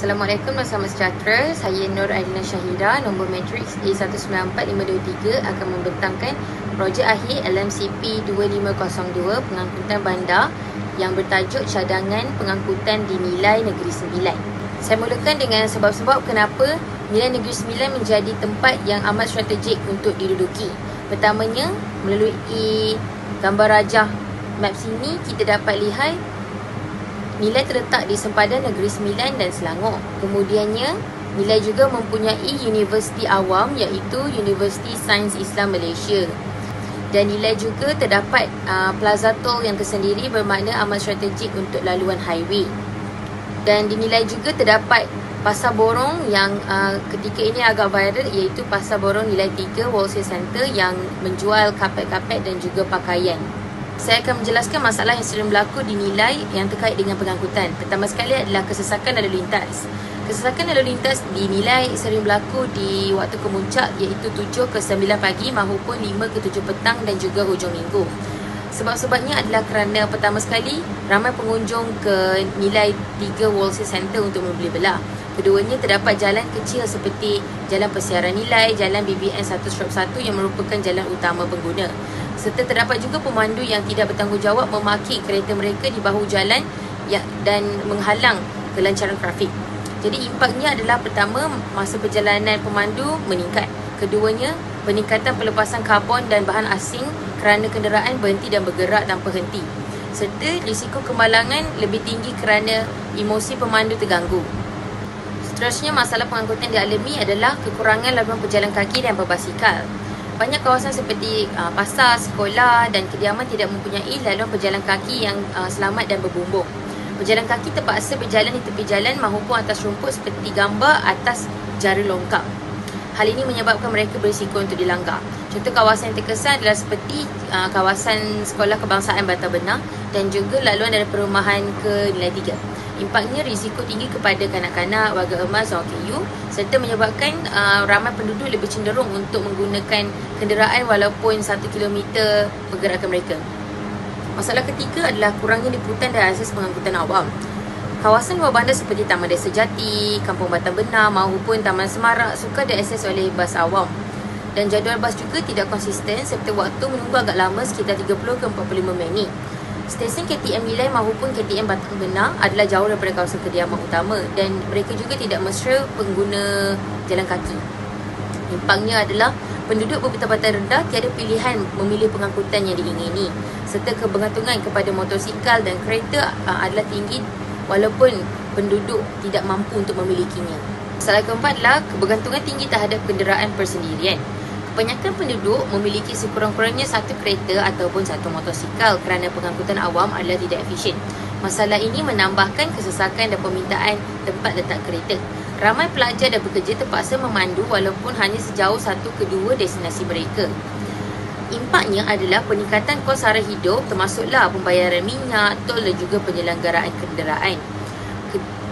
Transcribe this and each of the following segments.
Assalamualaikum dan selamat sejahtera. Saya Nur Aidina Syahira, nombor matrix A194523 akan membentangkan projek akhir LMCP 2502 pengangkutan bandar yang bertajuk cadangan pengangkutan di Nilai Negeri Sembilan. Saya mulakan dengan sebab-sebab kenapa Nilai Negeri Sembilan menjadi tempat yang amat strategik untuk diduduki. Pertamanya, melalui gambar rajah map sini kita dapat lihat Nilai terletak di sempadan Negeri Sembilan dan Selangor. Kemudiannya, Nilai juga mempunyai universiti awam iaitu Universiti Sains Islam Malaysia. Dan Nilai juga terdapat plaza tol yang tersendiri bermakna amat strategik untuk laluan highway. Dan di Nilai juga terdapat Pasar Borong yang ketika ini agak viral iaitu Pasar Borong Nilai 3 Wholesale Center yang menjual kapet-kapet dan juga pakaian. Saya akan menjelaskan masalah yang sering berlaku di Nilai yang terkait dengan pengangkutan. Pertama sekali adalah kesesakan lalu lintas. Kesesakan lalu lintas di Nilai sering berlaku di waktu kemuncak iaitu 7 ke 9 pagi maupun 5 ke 7 petang dan juga hujung minggu. Sebab-sebabnya adalah kerana pertama sekali ramai pengunjung ke Nilai 3 Wholesale Center untuk membeli belah. Keduanya terdapat jalan kecil seperti Jalan Persiaran Nilai, Jalan BBN 1/1 yang merupakan jalan utama pengguna. Serta terdapat juga pemandu yang tidak bertanggungjawab memarkir kereta mereka di bahu jalan dan menghalang kelancaran trafik. Jadi impaknya adalah pertama, masa perjalanan pemandu meningkat. Keduanya, peningkatan pelepasan karbon dan bahan asing kerana kenderaan berhenti dan bergerak tanpa henti. Serta risiko kemalangan lebih tinggi kerana emosi pemandu terganggu. Seterusnya, masalah pengangkutan dialami adalah kekurangan laluan pejalan kaki dan berbasikal. Banyak kawasan seperti pasar, sekolah dan kediaman tidak mempunyai laluan pejalan kaki yang selamat dan berbumbung. Pejalan kaki terpaksa berjalan di tepi jalan maupun atas rumput seperti gambar atas jari longkang. Hal ini menyebabkan mereka berisiko untuk dilanggar. Contoh kawasan yang terkesan adalah seperti kawasan Sekolah Kebangsaan Bantar Benar dan juga laluan dari perumahan ke Nilai 3. Impaknya risiko tinggi kepada kanak-kanak, warga emas dan OKU serta menyebabkan ramai penduduk lebih cenderung untuk menggunakan kenderaan walaupun 1 kilometer pergerakan mereka. Masalah ketiga adalah kurangnya liputan dan akses pengangkutan awam. Kawasan luar bandar seperti Taman Desa Jati, Kampung Bantar Benar maupun Taman Semarak sukar diakses oleh bas awam. Dan jadual bas juga tidak konsisten serta waktu menunggu agak lama sekitar 30 ke 45 minit. Stesen KTM Nilai maupun KTM Bantar Benar adalah jauh daripada kawasan kediaman utama dan mereka juga tidak mesra pengguna jalan kaki. Impaknya adalah penduduk berpendapatan rendah tiada pilihan memilih pengangkutan yang diingini serta kebergantungan kepada motosikal dan kereta adalah tinggi walaupun penduduk tidak mampu untuk memilikinya. Masalah keempat adalah kebergantungan tinggi terhadap kenderaan persendirian. Kebanyakan penduduk memiliki sekurang-kurangnya satu kereta ataupun satu motosikal kerana pengangkutan awam adalah tidak efisien. Masalah ini menambahkan kesesakan dan permintaan tempat letak kereta. Ramai pelajar dan pekerja terpaksa memandu walaupun hanya sejauh 1 ke 2 destinasi mereka. Impaknya adalah peningkatan kos sara hidup termasuklah pembayaran minyak, tol dan juga penyelenggaraan kenderaan.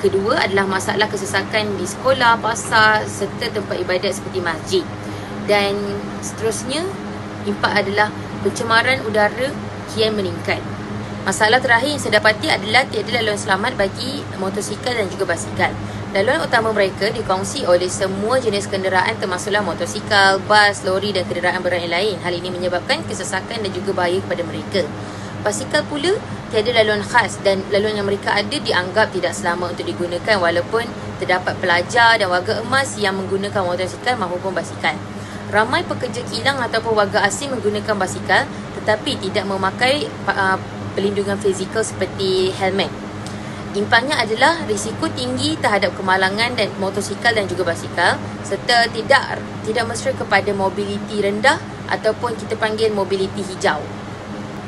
Kedua adalah masalah kesesakan di sekolah, pasar serta tempat ibadat seperti masjid. Dan seterusnya, impak adalah pencemaran udara kian meningkat. Masalah terakhir yang saya dapati adalah tiada laluan selamat bagi motosikal dan juga basikal. Laluan utama mereka dikongsi oleh semua jenis kenderaan termasuklah motosikal, bas, lori dan kenderaan berat yang lain. Hal ini menyebabkan kesesakan dan juga bahaya kepada mereka. Basikal pula tiada laluan khas dan laluan yang mereka ada dianggap tidak selamat untuk digunakan walaupun terdapat pelajar dan warga emas yang menggunakan motosikal maupun basikal. Ramai pekerja kilang ataupun warga asing menggunakan basikal tetapi tidak memakai pelindungan fizikal seperti helmet. Impaknya adalah risiko tinggi terhadap kemalangan dan motosikal dan juga basikal serta tidak mesra kepada mobiliti rendah ataupun kita panggil mobiliti hijau.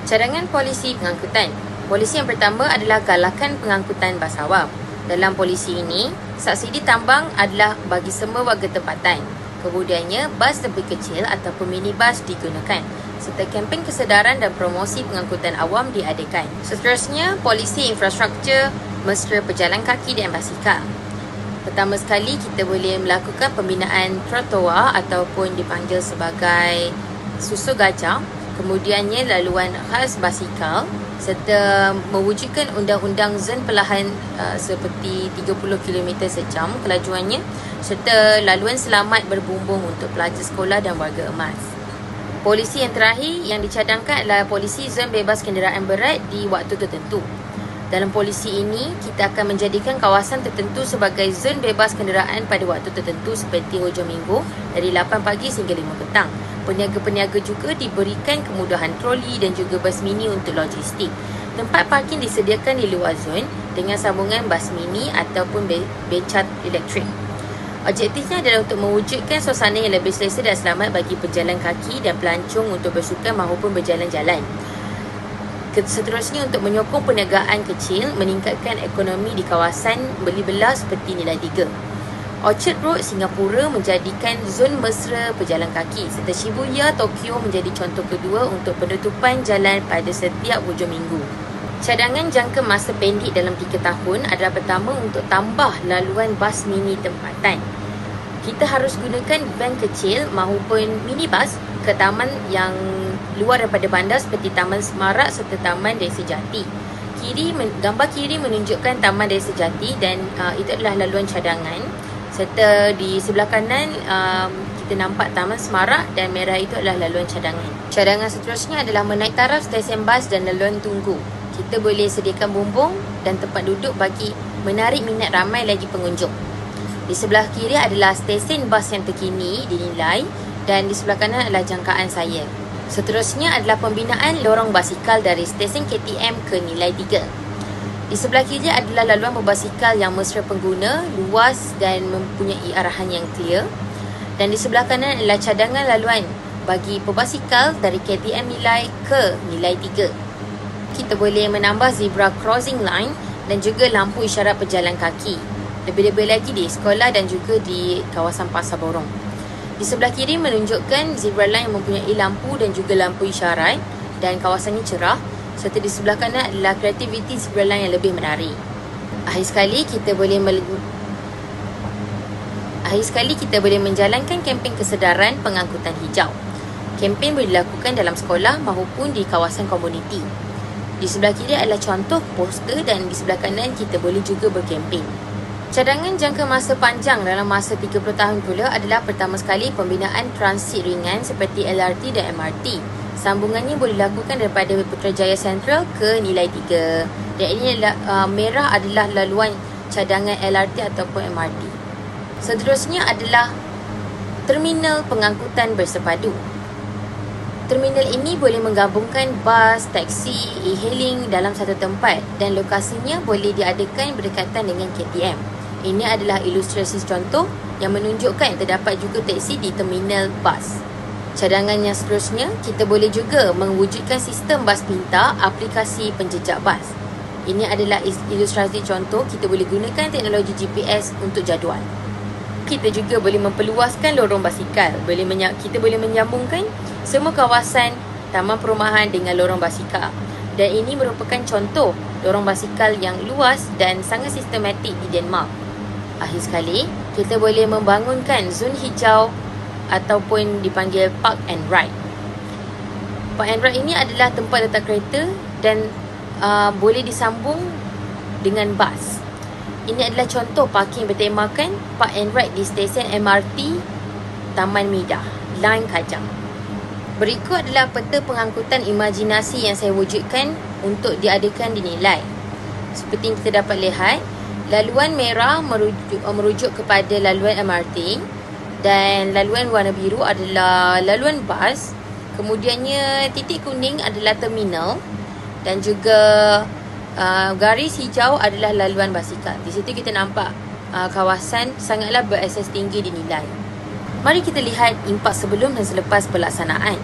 Cadangan polisi pengangkutan. Polisi yang pertama adalah galakan pengangkutan bas awam. Dalam polisi ini, subsidi tambang adalah bagi semua warga tempatan. Kemudiannya, bas lebih kecil ataupun minibus digunakan serta kempen kesedaran dan promosi pengangkutan awam diadakan. Seterusnya, polisi infrastruktur mesra pejalan kaki dan basikal. Pertama sekali, kita boleh melakukan pembinaan trotoar ataupun dipanggil sebagai susu gajah. Kemudiannya, laluan khas basikal serta mewujudkan undang-undang zon perlahan seperti 30 km sejam kelajuannya, serta laluan selamat berbumbung untuk pelajar sekolah dan warga emas. Polisi yang terakhir yang dicadangkan adalah polisi zon bebas kenderaan berat di waktu tertentu. Dalam polisi ini, kita akan menjadikan kawasan tertentu sebagai zon bebas kenderaan pada waktu tertentu seperti hujung minggu dari 8 pagi sehingga 5 petang. Peniaga-peniaga juga diberikan kemudahan troli dan juga bas mini untuk logistik. Tempat parking disediakan di luar zon dengan sambungan bas mini ataupun beca elektrik. Objektifnya adalah untuk mewujudkan suasana yang lebih selesa dan selamat bagi pejalan kaki dan pelancong untuk bersukan maupun berjalan-jalan. Seterusnya, untuk menyokong perniagaan kecil, meningkatkan ekonomi di kawasan beli belah seperti Nilai 3. Orchard Road, Singapura menjadikan zon mesra pejalan kaki, serta Shibuya, Tokyo menjadi contoh kedua untuk penutupan jalan pada setiap hujung minggu. Cadangan jangka masa pendek dalam 3 tahun adalah pertama untuk tambah laluan bas mini tempatan. Kita harus gunakan van kecil maupun minibus ke taman yang luar daripada bandar seperti Taman Semarak serta Taman Desa Jati. Gambar kiri menunjukkan Taman Desa Jati dan itu adalah laluan cadangan. Serta di sebelah kanan kita nampak Taman Semarak dan merah itu adalah laluan cadangan. Cadangan seterusnya adalah menaik taraf stesen bas dan laluan tunggu. Kita boleh sediakan bumbung dan tempat duduk bagi menarik minat ramai lagi pengunjung. Di sebelah kiri adalah stesen bas yang terkini dinilai dan di sebelah kanan adalah jangkaan saya. Seterusnya adalah pembinaan lorong basikal dari stesen KTM ke Nilai 3. Di sebelah kiri adalah laluan berbasikal yang mesra pengguna, luas dan mempunyai arahan yang clear. Dan di sebelah kanan adalah cadangan laluan bagi pebasikal dari KTM Nilai ke Nilai 3. Kita boleh menambah zebra crossing line dan juga lampu isyarat pejalan kaki. Lebih-lebih lagi di sekolah dan juga di kawasan Pasar Borong. Di sebelah kiri menunjukkan zebra line yang mempunyai lampu dan juga lampu isyarat dan kawasannya cerah. Serta di sebelah kanan adalah kreativiti zebra line yang lebih menarik. Akhir sekali kita boleh menjalankan kempen kesedaran pengangkutan hijau. Kempen boleh dilakukan dalam sekolah maupun di kawasan komuniti. Di sebelah kiri adalah contoh poster dan di sebelah kanan kita boleh juga berkempen. Cadangan jangka masa panjang dalam masa 30 tahun pula adalah pertama sekali pembinaan transit ringan seperti LRT dan MRT. Sambungannya boleh dilakukan daripada Putrajaya Central ke Nilai 3. Dan ini adalah merah adalah laluan cadangan LRT ataupun MRT. Seterusnya adalah terminal pengangkutan bersepadu. Terminal ini boleh menggabungkan bas, taksi, e-hailing dalam satu tempat dan lokasinya boleh diadakan berdekatan dengan KTM. Ini adalah ilustrasi contoh yang menunjukkan terdapat juga taksi di terminal bas. Cadangan yang seterusnya, kita boleh juga mewujudkan sistem bas pintar aplikasi penjejak bas. Ini adalah ilustrasi contoh, kita boleh gunakan teknologi GPS untuk jadual. Kita juga boleh memperluaskan lorong basikal. Kita boleh menyambungkan semua kawasan taman perumahan dengan lorong basikal. Dan ini merupakan contoh lorong basikal yang luas dan sangat sistematik di Denmark. Akhir sekali, kita boleh membangunkan zon hijau ataupun dipanggil Park and Ride. Park and Ride ini adalah tempat letak kereta dan boleh disambung dengan bas. Ini adalah contoh parking bertemakan Park and Ride di stesen MRT Taman Midah, Line Kajang. Berikut adalah peta pengangkutan imajinasi yang saya wujudkan untuk diadakan di Nilai. Seperti yang kita dapat lihat, laluan merah merujuk kepada laluan MRT dan laluan warna biru adalah laluan bas. Kemudiannya titik kuning adalah terminal dan juga garis hijau adalah laluan basikal. Di situ kita nampak kawasan sangatlah berakses tinggi di Nilai. Mari kita lihat impak sebelum dan selepas pelaksanaan.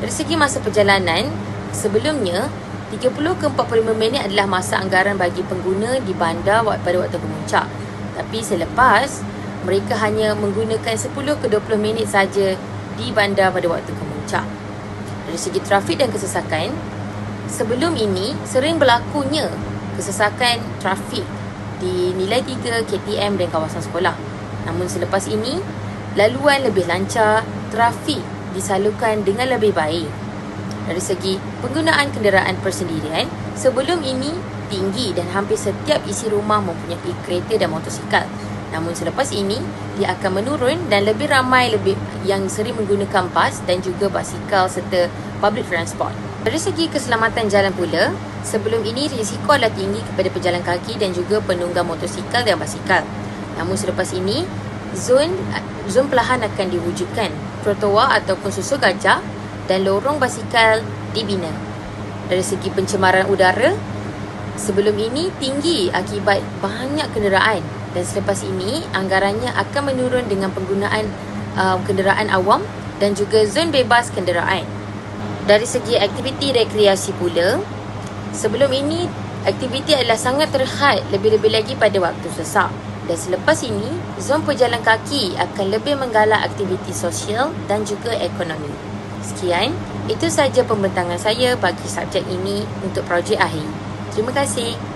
Dari segi masa perjalanan, sebelumnya 30 ke 45 minit adalah masa anggaran bagi pengguna di bandar pada waktu kemuncak. Tapi selepas, mereka hanya menggunakan 10 ke 20 minit saja di bandar pada waktu kemuncak. Dari segi trafik dan kesesakan, sebelum ini sering berlakunya kesesakan trafik di Nilai 3, KTM dan kawasan sekolah. Namun selepas ini, laluan lebih lancar, trafik disalurkan dengan lebih baik. Dari segi penggunaan kenderaan persendirian, Sebelum ini tinggi dan hampir setiap isi rumah mempunyai kereta dan motosikal. Namun selepas ini, dia akan menurun dan lebih ramai yang sering menggunakan bas dan juga basikal serta public transport. Dari segi keselamatan jalan pula, sebelum ini risiko adalah tinggi kepada pejalan kaki dan juga penunggang motosikal dan basikal. Namun selepas ini, zon perlahan akan diwujudkan. Trotoar ataupun susul gajah dan lorong basikal dibina. Dari segi pencemaran udara, sebelum ini tinggi akibat banyak kenderaan dan selepas ini anggarannya akan menurun dengan penggunaan kenderaan awam dan juga zon bebas kenderaan. Dari segi aktiviti rekreasi pula, sebelum ini aktiviti adalah sangat terhad lebih-lebih lagi pada waktu sesak. Dan selepas ini, zon pejalan kaki akan lebih menggalak aktiviti sosial dan juga ekonomi. Sekian, itu sahaja pembentangan saya bagi subjek ini untuk projek akhir. Terima kasih.